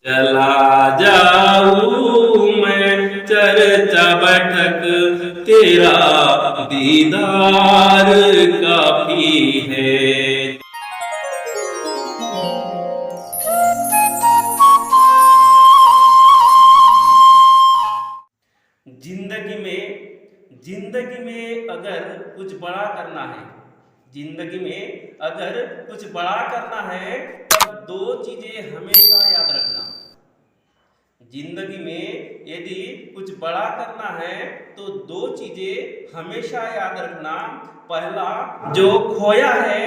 चला जाऊं मैं चर्चा बैठक, तेरा दीदार काफी है। जिंदगी में अगर कुछ बड़ा करना है, जिंदगी में अगर कुछ बड़ा करना है तब दो चीजें हमेशा याद रखना। जिंदगी में यदि कुछ बड़ा करना है तो दो चीजें हमेशा याद रखना। पहला, जो खोया है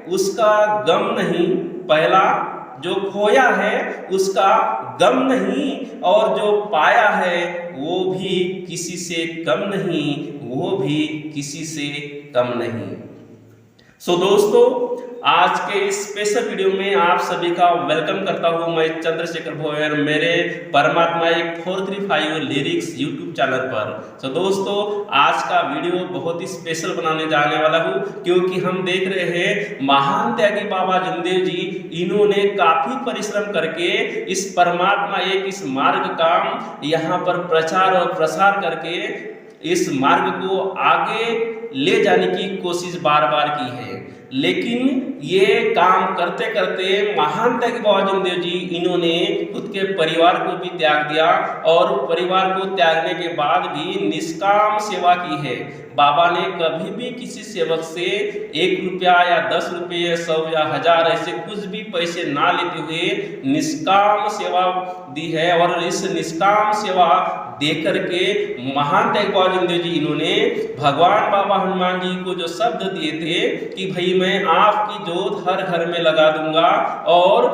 उसका गम नहीं, पहला जो खोया है उसका गम नहीं, और जो पाया है वो भी किसी से कम नहीं, वो भी किसी से कम नहीं। दोस्तों, आज के इस स्पेशल वीडियो में आप सभी का वेलकम करता हूं मैं चंद्रशेखर भोयर, मेरे परमात्मा 435 लिरिक्स यूट्यूब चैनल पर। दोस्तों, आज का वीडियो बहुत ही स्पेशल बनाने जाने वाला हूं, क्योंकि हम देख रहे हैं महान त्यागी बाबा जमदेव जी, इन्होंने काफी परिश्रम करके इस परमात्मा इस मार्ग का यहाँ पर प्रचार और प्रसार करके इस मार्ग को आगे ले जाने की कोशिश बार बार की है। लेकिन ये काम करते करते महान त्यागी बाबा जमदेव जी, इन्होंने खुद के परिवार को भी त्याग दिया, और परिवार को त्यागने के बाद भी निष्काम सेवा की है। बाबा ने कभी भी किसी सेवक से 1 रुपया या 10 रुपये, 100 या 1000 ऐसे कुछ भी पैसे ना लेते हुए निष्काम सेवा दी है। और इस निष्काम सेवा देकर के महान त्यागी बाबा जमदेव जी, इन्होंने भगवान बाबा हनुमान जी को जो शब्द दिए थे कि भाई मैं आपकी जोत हर घर में लगा दूंगा, और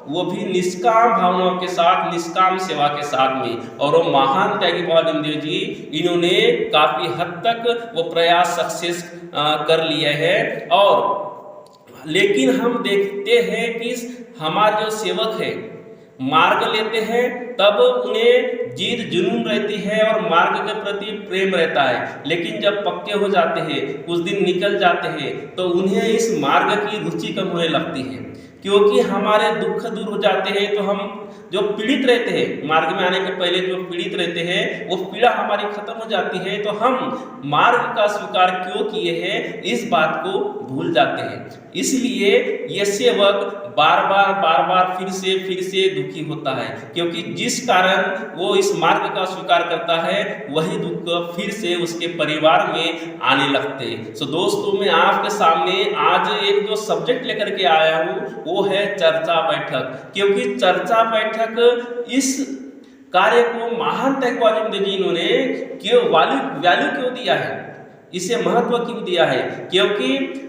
वो भी निष्काम भावनाओं के साथ, निष्काम सेवा के साथ में। और वो महान त्यागी बाबा जमदेव जी, इन्होंने काफी हद तक वो प्रयास सक्सेस कर लिया है। और लेकिन हम देखते हैं कि हमारे जो सेवक है मार्ग लेते हैं तब उन्हें जीत जुनून रहती है और मार्ग के प्रति प्रेम रहता है, लेकिन जब पक्के हो जाते हैं, कुछ दिन निकल जाते हैं, तो उन्हें इस मार्ग की रुचि कम होने लगती है, क्योंकि हमारे दुख दूर हो जाते हैं। तो हम जो पीड़ित रहते हैं, मार्ग में आने के पहले जो पीड़ित रहते हैं, वो पीड़ा हमारी खत्म हो जाती है, तो हम मार्ग का स्वीकार क्यों किए हैं इस बात को भूल जाते हैं। इसलिए ये सेवक बार बार फिर से दुखी होता है, क्योंकि जिस कारण वो इस मार्ग का स्वीकार करता है वही दुख फिर से उसके परिवार में आने लगते। दोस्तों, मैं आपके सामने आज एक जो सब्जेक्ट लेकर के आया हूँ वो है चर्चा बैठक। क्योंकि चर्चा बैठक इस कार्य को महान त्यागी बाबा जमदेव जी, इन्होंने क्यों वैल्यू क्यों दिया है, इसे महत्व क्यों दिया है? क्योंकि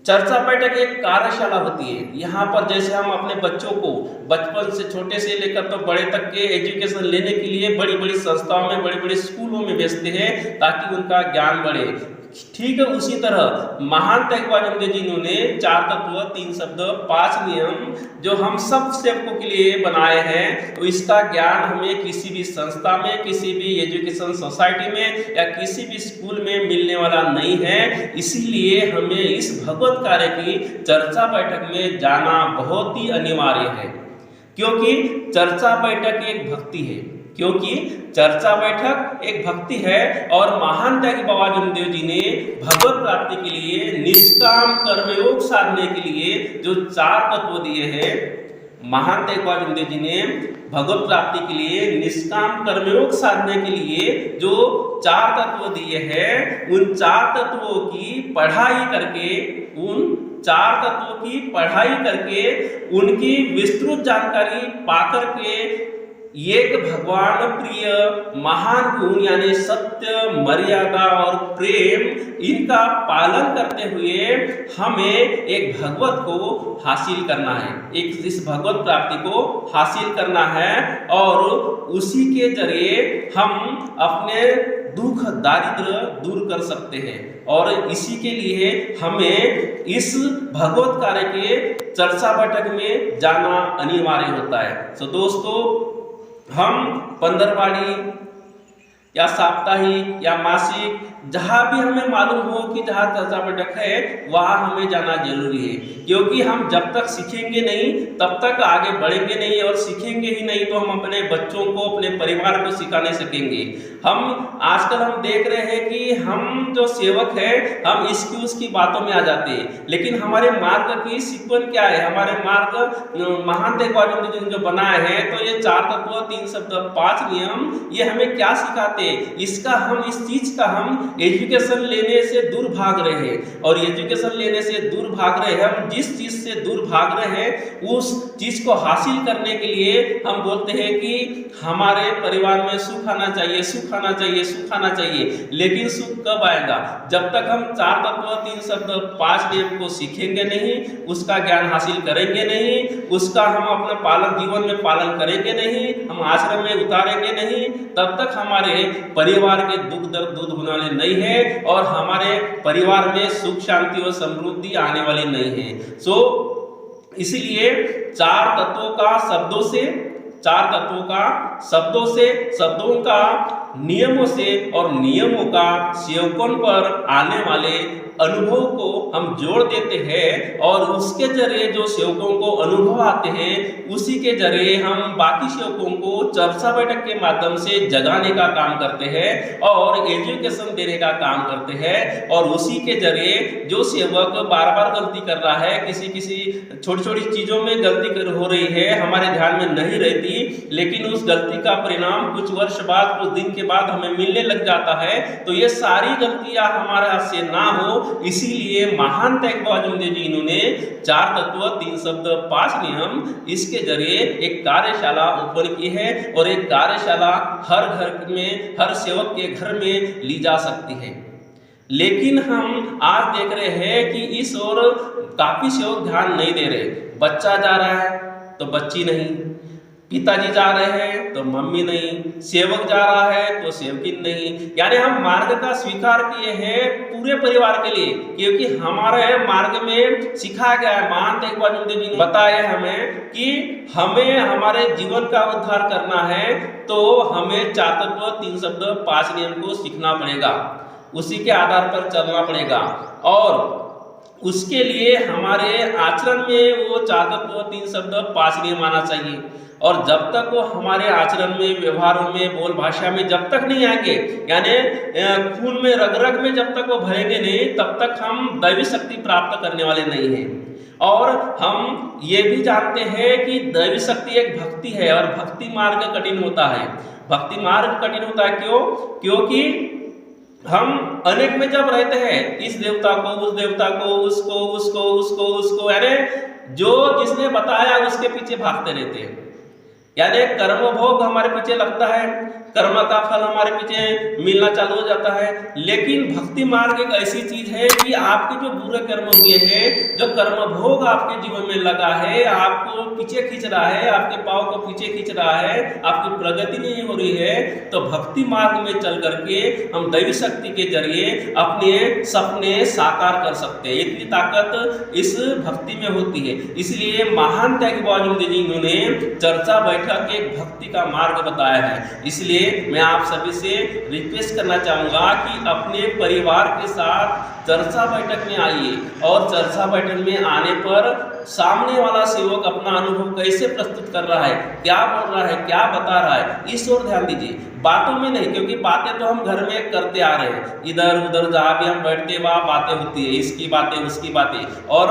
चर्चा बैठक एक कार्यशाला होती है। यहाँ पर जैसे हम अपने बच्चों को बचपन से, छोटे से लेकर तो बड़े तक के एजुकेशन लेने के लिए बड़ी बड़ी संस्थाओं में, बड़े बड़े स्कूलों में भेजते हैं ताकि उनका ज्ञान बढ़े। ठीक है, उसी तरह महान त्यागी बाबा जमदेव जी, इन्होंने 4 तत्व, 3 शब्द, 5 नियम जो हम सब सेवकों के लिए बनाए हैं, तो इसका ज्ञान हमें किसी भी संस्था में, किसी भी एजुकेशन सोसाइटी में या किसी भी स्कूल में मिलने वाला नहीं है। इसीलिए हमें इस भगवत कार्य की चर्चा बैठक में जाना बहुत ही अनिवार्य है, क्योंकि चर्चा बैठक एक भक्ति है। क्योंकि चर्चा बैठक एक भक्ति है, और महान त्यागी बाबा जमदेव जी ने भगवत प्राप्ति के लिए, निष्काम कर्मयोग साधने के लिए जो 4 तत्व दिए हैं, महान त्यागी बाबा जमदेव जी ने भगवत प्राप्ति के लिए, निष्काम कर्मयोग साधने के लिए जो 4 तत्व दिए हैं, उन 4 तत्वों की पढ़ाई करके, उनकी विस्तृत जानकारी पाकर के एक भगवान प्रिय महान गुण यानी सत्य, मर्यादा और प्रेम, इनका पालन करते हुए हमें एक भगवत को हासिल करना है, एक इस भगवत प्राप्ति को हासिल करना है, और उसी के जरिए हम अपने दुख दारिद्र दूर कर सकते हैं। और इसी के लिए हमें इस भगवत कार्य के चर्चा बैठक में जाना अनिवार्य होता है। दोस्तों, हम पंदरवाड़ी या साप्ताहिक या मासिक, जहाँ भी हमें मालूम हो कि जहाँ चर्चा बैठक है वहाँ हमें जाना जरूरी है, क्योंकि हम जब तक सीखेंगे नहीं तब तक आगे बढ़ेंगे नहीं, और सीखेंगे ही नहीं तो हम अपने बच्चों को, अपने परिवार को सिखा नहीं सकेंगे। हम आजकल हम देख रहे हैं कि हम जो सेवक है हम इसकी उसकी बातों में आ जाते हैं, लेकिन हमारे मार्ग की सीक्वेंस क्या है, हमारे मार्ग महान तेगबहादुर जी ने जो बनाए हैं, तो ये 4 तत्व 3 शब्द 5 नियम ये हमें क्या सिखाते हैं, इसका हम इस चीज का हम एजुकेशन लेने से दूर भाग रहे हैं, और एजुकेशन लेने से दूर भाग रहे हैं। हम जिस चीज से दूर भाग रहे हैं उस चीज को हासिल करने के लिए हम बोलते हैं कि हमारे परिवार में सुख आना चाहिए, सुख आना चाहिए, सुख आना चाहिए, लेकिन सुख कब आएगा, जब तक हम 4 तत्व 3 शब्द 5 नियम को सीखेंगे नहीं, उसका ज्ञान हासिल करेंगे नहीं, उसका हम अपना पालन जीवन में पालन करेंगे नहीं, हम आश्रम में उतारेंगे नहीं, तब तक हमारे परिवार के दुख दर्द दूर होने वाले नहीं है, और हमारे परिवार में सुख शांति और समृद्धि आने वाली नहीं है। सो इसीलिए 4 तत्वों का शब्दों से, 4 तत्वों का शब्दों से, शब्दों का नियमों से, और नियमों का सेवकों पर आने वाले अनुभव को हम जोड़ देते हैं, और उसके जरिए जो सेवकों को अनुभव आते हैं उसी के जरिए हम बाकी सेवकों को चर्चा बैठक के माध्यम से जगाने का काम करते हैं और एजुकेशन देने का काम करते हैं। और उसी के जरिए जो सेवक बार बार गलती कर रहा है, किसी किसी छोटी छोटी चीज़ों में गलती हो रही है, हमारे ध्यान में नहीं रहती, लेकिन उस गलती का परिणाम कुछ वर्ष बाद, कुछ दिन के बाद हमें मिलने लग जाता है, तो ये सारी गलतियां हमारे हाथ से ना हो, इसीलिए महान तेगबहादुर जी इन्होंने 4 तत्व 3 शब्द 5 नियम इसके जरिए एक कार्यशाला ओपन की है, और एक कार्यशाला हर घर में, हर सेवक के घर में ली जा सकती है। लेकिन हम आज देख रहे हैं कि इस ओर काफी सेवक ध्यान नहीं दे रहे। बच्चा जा रहा है तो बच्ची नहीं, पिताजी जा रहे हैं तो मम्मी नहीं, सेवक जा रहा है तो सेवकिन नहीं। यानी हम मार्ग का स्वीकार किए हैं पूरे परिवार के लिए, क्योंकि हमारे मार्ग में सिखाया गया है, महान तेगबहादुर जी ने बताया हमें कि हमें हमारे जीवन का उद्धार करना है तो हमें 4 तत्व 3 शब्द 5 नियम को सीखना पड़ेगा, उसी के आधार पर चलना पड़ेगा, और उसके लिए हमारे आचरण में वो 4 तत्व 3 शब्द 5 नियम आना चाहिए। और जब तक वो हमारे आचरण में, व्यवहारों में, बोल भाषा में जब तक नहीं आएंगे, यानी खून में, रग रग में जब तक वो भरेंगे नहीं, तब तक हम दैवी शक्ति प्राप्त करने वाले नहीं हैं। और हम ये भी जानते हैं कि दैवी शक्ति एक भक्ति है, और भक्ति मार्ग कठिन होता है। भक्ति मार्ग कठिन होता है क्यों? क्योंकि हम अनेक में जब रहते हैं, इस देवता को, उस देवता को, उसको उसको उसको उसको, यानी जो जिसने बताया उसके पीछे भागते रहते हैं। यानी कर्म भोग हमारे पीछे लगता है, कर्म का फल हमारे पीछे मिलना चालू हो जाता है। लेकिन भक्ति मार्ग एक ऐसी चीज है कि आपके जो बुरे कर्म हुए हैं, जो कर्म भोग आपके जीवन में लगा है, आपको पीछे खींच रहा है, आपके पाँव को पीछे खींच रहा है, आपकी प्रगति नहीं हो रही है, तो भक्ति मार्ग में चल करके हम दैवी शक्ति के जरिए अपने सपने साकार कर सकते हैं। इतनी ताकत इस भक्ति में होती है। इसलिए महान तेगबहादुर जी इन्होंने चर्चा बैठक एक भक्ति का मार्ग बताया है। इसलिए मैं आप सभी से रिक्वेस्ट करना चाहूँगा कि अपने परिवार के साथ चर्चा बैठक में आइए, और चर्चा बैठक में आने पर सामने वाला सेवक अपना अनुभव कैसे प्रस्तुत कर रहा है, क्या बोल रहा है, क्या बता रहा है, इस ओर ध्यान दीजिए, बातों में नहीं। क्योंकि बातें तो हम घर में करते आ रहे हैं, इधर उधर जहाँ भी हम बैठते वहाँ बातें होती है, इसकी बातें उसकी बातें। और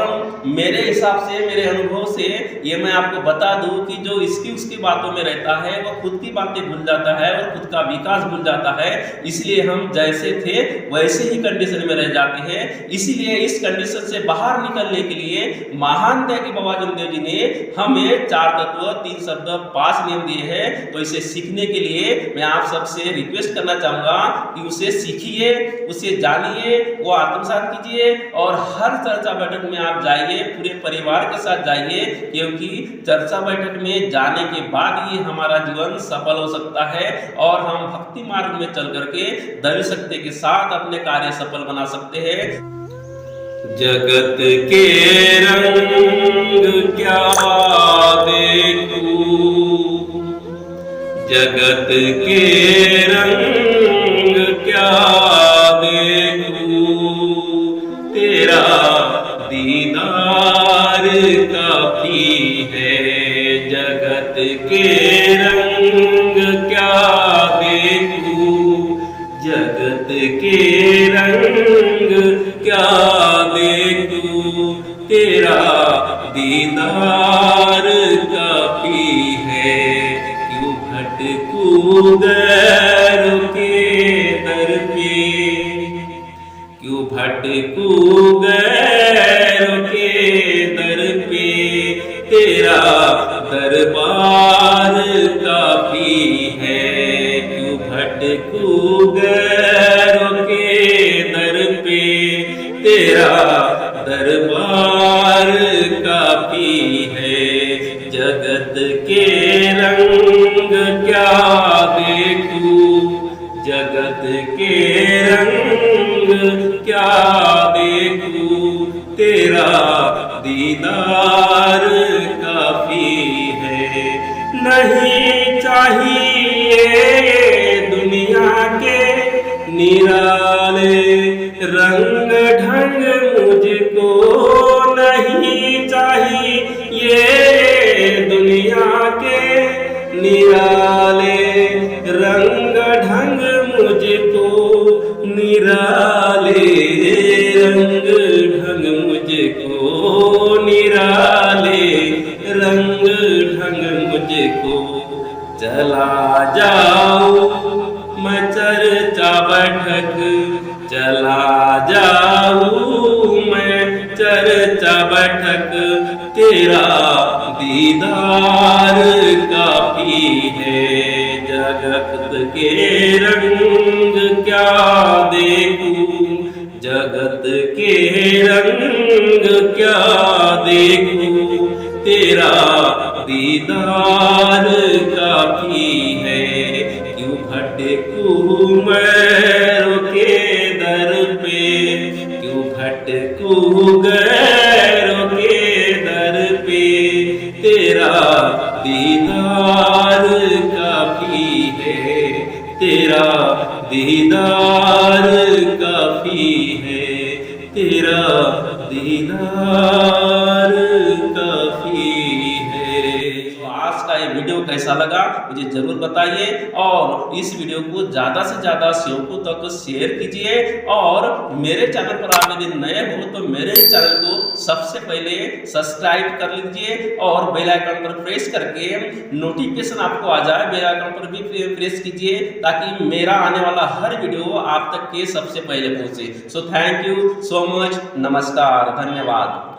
मेरे हिसाब से, मेरे अनुभव से ये मैं आपको बता दूं कि जो इसकी उसकी बातों में रहता है वो खुद की बातें भूल जाता है और खुद का विकास भूल जाता है। इसलिए हम जैसे थे वैसे ही कंडीशन में रह जाते हैं। इसीलिए इस कंडीशन से बाहर निकलने के लिए महान तेगबहादुर जी ने हमें 4 तत्व 3 शब्द 5 नियम दिए हैं। तो इसे सीखने के लिए मैं आप सबसे रिक्वेस्ट करना चाहूंगा कि उसे सीखिए, उसे जानिए, वो आत्मसात कीजिए, और हर चर्चा बैठक में आप जाइए, पूरे परिवार के साथ जाइए, क्योंकि चर्चा बैठक में जाने के बाद ही हमारा जीवन सफल हो सकता है और हम भक्ति मार्ग में चल करके दैवी शक्ति के साथ अपने कार्य सफल बना सकते हैं। जगत के रंग क्या देखूं, जगत के रंग क्या देखूं, तेरा दीदार काफी है। जगत के रंग क्या देखूं, जगत के रंग क्या देखूं, तेरा दीदार काफी है। क्यों भटकूं गैरों के दर पे, क्यों भटकूं गैरों के दर पे, तेरा दरबार काफी है। क्यों भटकूं गैरों के दर पे, तेरा दरबार काफी है। जगत के रंग क्या देखूं, जगत के रंग क्या देखूं, तेरा दीदार काफी है। नहीं चाहिए दुनिया के निराले रंग ढंग मुझको, नहीं चाहिए दुनिया के निराले रंग ढंग मुझको, निराले रंग ढंग मुझको, निराले रंग ढंग मुझको। चला जाऊं मैं चर्चा बैठक, चला जाऊं मैं चर्चा बैठक, तेरा दीदार काफी है। जगत के रंग क्या देखूं, जगत के रंग क्या देखूं, तेरा दीदार काफी है। क्यों भटकूं गैरों के दर पे, क्यों भटकूं गैरों के दर पे, तेरा दीदार काफी है, तेरा दीदार काफी है, तेरा दीदार काफी है। तो आज का ये वीडियो कैसा लगा मुझे जरूर बताइए, और इस वीडियो को ज़्यादा से ज़्यादा सेवकों तक शेयर कीजिए। और मेरे चैनल पर आप यदि नए हो तो मेरे चैनल को सबसे पहले सब्सक्राइब कर लीजिए और बेल आइकन पर प्रेस करके नोटिफिकेशन आपको आ जाए, बेल आइकन पर भी प्रेस कीजिए ताकि मेरा आने वाला हर वीडियो आप तक के सबसे पहले पहुंचे। So thank you so much, नमस्कार, धन्यवाद।